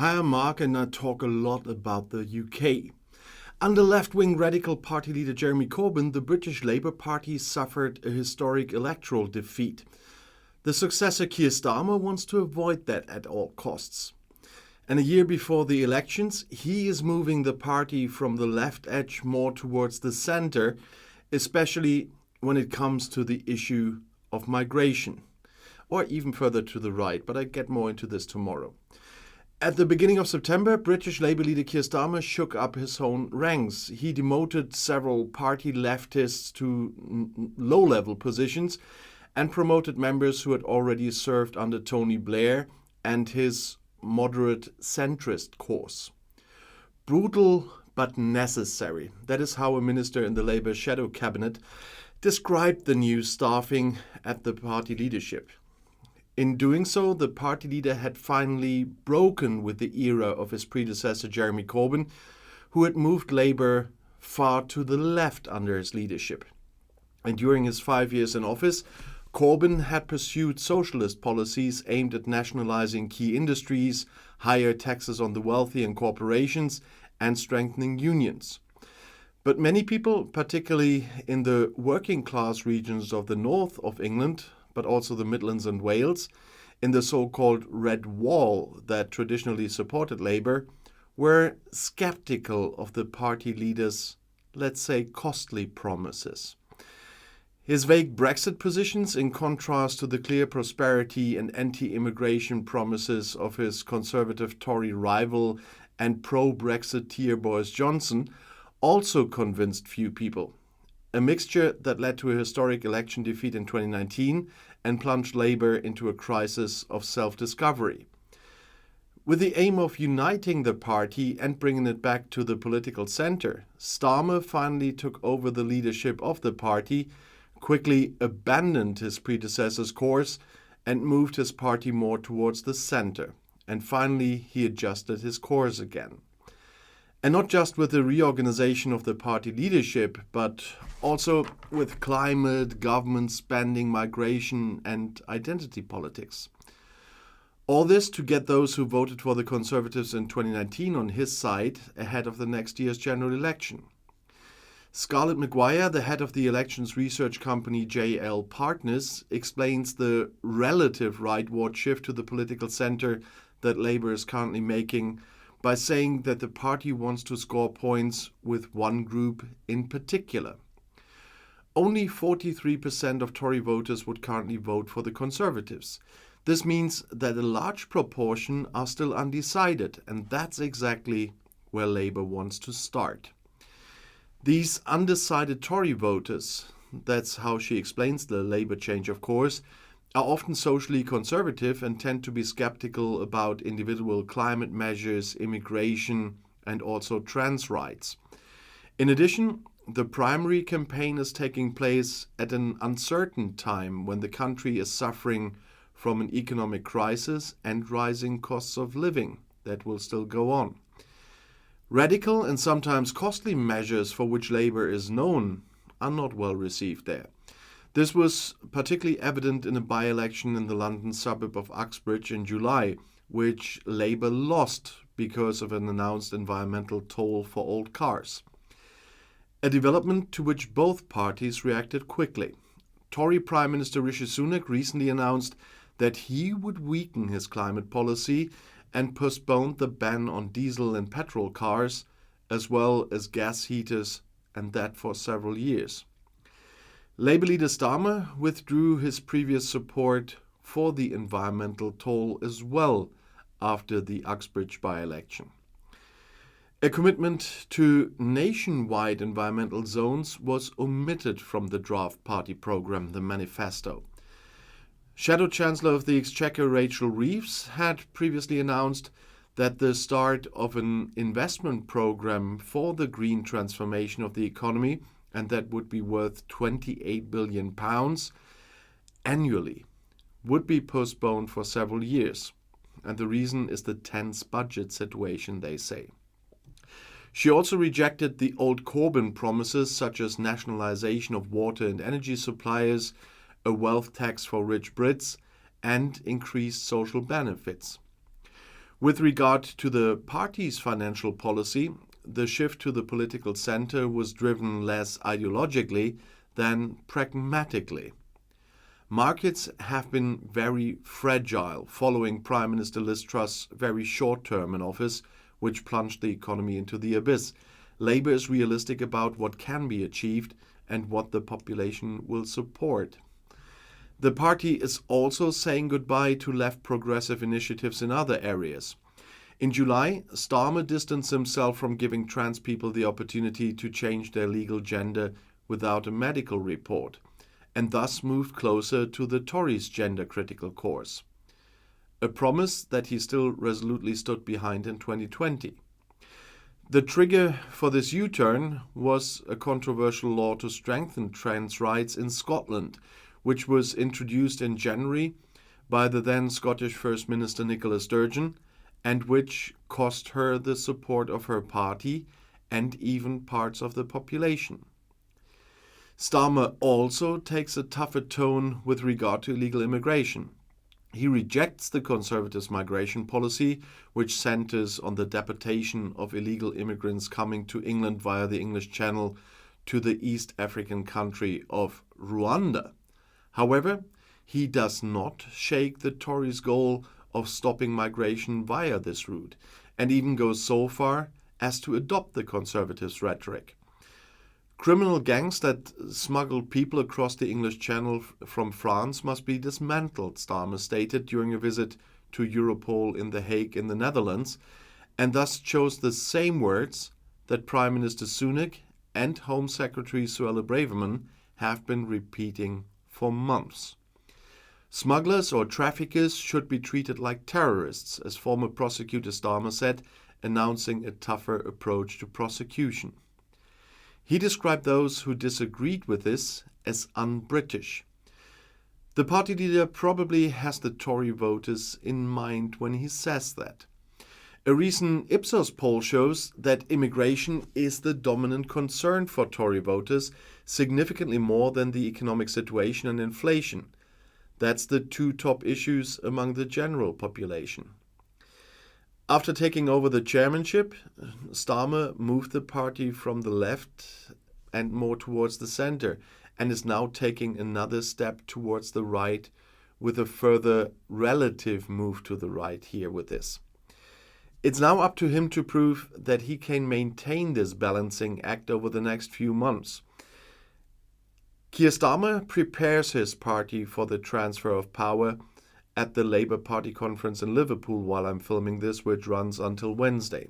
Hi, I'm Marc, and I talk a lot about the UK. Under left-wing radical party leader Jeremy Corbyn, the British Labour Party suffered a historic electoral defeat. The successor Keir Starmer wants to avoid that at all costs. And a year before the elections, he is moving the party from the left edge more towards the centre, especially when it comes to the issue of migration, or even further to the right, but I get more into this tomorrow. At the beginning of September, British Labour leader Keir Starmer shook up his own ranks. He demoted several party leftists to low-level positions and promoted members who had already served under Tony Blair and his moderate centrist course. Brutal but necessary. That is how a minister in the Labour shadow cabinet described the new staffing at the party leadership. In doing so, the party leader had finally broken with the era of his predecessor Jeremy Corbyn, who had moved Labour far to the left under his leadership. And during his 5 years in office, Corbyn had pursued socialist policies aimed at nationalising key industries, higher taxes on the wealthy and corporations, and strengthening unions. But many people, particularly in the working class regions of the north of England, but also the Midlands and Wales, in the so-called Red Wall that traditionally supported Labour, were sceptical of the party leader's, let's say, costly promises. His vague Brexit positions, in contrast to the clear prosperity and anti-immigration promises of his conservative Tory rival and pro-Brexiteer Boris Johnson, also convinced few people. A mixture that led to a historic election defeat in 2019 and plunged Labour into a crisis of self-discovery. With the aim of uniting the party and bringing it back to the political centre, Starmer finally took over the leadership of the party, quickly abandoned his predecessor's course and moved his party more towards the centre. And finally, he adjusted his course again. And not just with the reorganization of the party leadership, but also with climate, government spending, migration, and identity politics. All this to get those who voted for the Conservatives in 2019 on his side ahead of the next year's general election. Scarlett Maguire, the head of the elections research company JL Partners, explains the relative rightward shift to the political centre that Labour is currently making by saying that the party wants to score points with one group in particular. Only 43% of Tory voters would currently vote for the Conservatives. This means that a large proportion are still undecided, and that's exactly where Labour wants to start. These undecided Tory voters, that's how she explains the Labour change of course, are often socially conservative and tend to be skeptical about individual climate measures, immigration, and also trans rights. In addition, the primary campaign is taking place at an uncertain time when the country is suffering from an economic crisis and rising costs of living that will still go on. Radical and sometimes costly measures for which Labour is known are not well received there. This was particularly evident in a by-election in the London suburb of Uxbridge in July, which Labour lost because of an announced environmental toll for old cars. A development to which both parties reacted quickly. Tory Prime Minister Rishi Sunak recently announced that he would weaken his climate policy and postponed the ban on diesel and petrol cars, as well as gas heaters, and that for several years. Labour leader Starmer withdrew his previous support for the environmental toll as well after the Uxbridge by-election. A commitment to nationwide environmental zones was omitted from the draft party programme, the manifesto. Shadow Chancellor of the Exchequer Rachel Reeves had previously announced that the start of an investment programme for the green transformation of the economy, and that would be worth £28 billion annually, would be postponed for several years. And the reason is the tense budget situation, they say. She also rejected the old Corbyn promises such as nationalisation of water and energy suppliers, a wealth tax for rich Brits, and increased social benefits. With regard to the party's financial policy, the shift to the political center was driven less ideologically than pragmatically. Markets have been very fragile following Prime Minister Liz Truss's very short term in office, which plunged the economy into the abyss. Labour is realistic about what can be achieved and what the population will support. The party is also saying goodbye to left progressive initiatives in other areas. In July, Starmer distanced himself from giving trans people the opportunity to change their legal gender without a medical report, and thus moved closer to the Tories' gender-critical course, a promise that he still resolutely stood behind in 2020. The trigger for this U-turn was a controversial law to strengthen trans rights in Scotland, which was introduced in January by the then Scottish First Minister Nicola Sturgeon, and which cost her the support of her party and even parts of the population. Starmer also takes a tougher tone with regard to illegal immigration. He rejects the Conservatives' migration policy, which centres on the deportation of illegal immigrants coming to England via the English Channel to the East African country of Rwanda. However, he does not shake the Tories' goal of stopping migration via this route, and even goes so far as to adopt the Conservatives' rhetoric. Criminal gangs that smuggle people across the English Channel from France must be dismantled, Starmer stated during a visit to Europol in The Hague in the Netherlands, and thus chose the same words that Prime Minister Sunak and Home Secretary Suella Braverman have been repeating for months. Smugglers or traffickers should be treated like terrorists, as former prosecutor Starmer said, announcing a tougher approach to prosecution. He described those who disagreed with this as un-British. The party leader probably has the Tory voters in mind when he says that. A recent Ipsos poll shows that immigration is the dominant concern for Tory voters, significantly more than the economic situation and inflation. That's the two top issues among the general population. After taking over the chairmanship, Starmer moved the party from the left and more towards the center, and is now taking another step towards the right with a further relative move to the right here with this. It's now up to him to prove that he can maintain this balancing act over the next few months. Keir Starmer prepares his party for the transfer of power at the Labour Party conference in Liverpool while I'm filming this, which runs until Wednesday.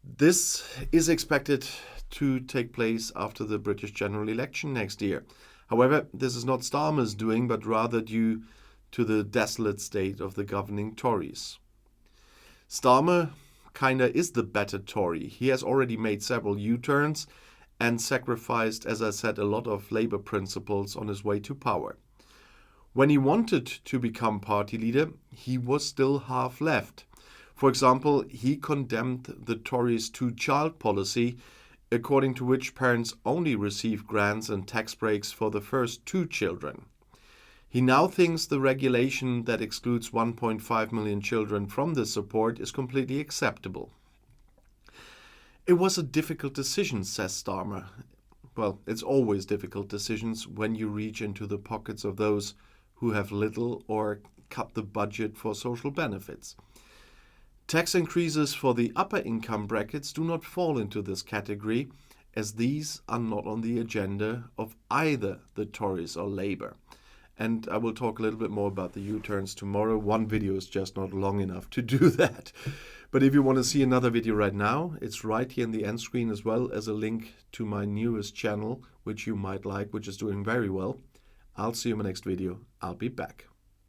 This is expected to take place after the British general election next year. However, this is not Starmer's doing, but rather due to the desolate state of the governing Tories. Starmer kinda is the better Tory. He has already made several U-turns and sacrificed, as I said, a lot of Labour principles on his way to power. When he wanted to become party leader, he was still half left. For example, he condemned the Tories' two-child policy, according to which parents only receive grants and tax breaks for the first 2 children. He now thinks the regulation that excludes 1.5 million children from this support is completely acceptable. It was a difficult decision, says Starmer. Well, it's always difficult decisions when you reach into the pockets of those who have little or cut the budget for social benefits. Tax increases for the upper income brackets do not fall into this category, as these are not on the agenda of either the Tories or Labour. And I will talk a little bit more about the U-turns tomorrow. One video is just not long enough to do that. But if you want to see another video right now, it's right here in the end screen, as well as a link to my newest channel, which you might like, which is doing very well. I'll see you in my next video. I'll be back.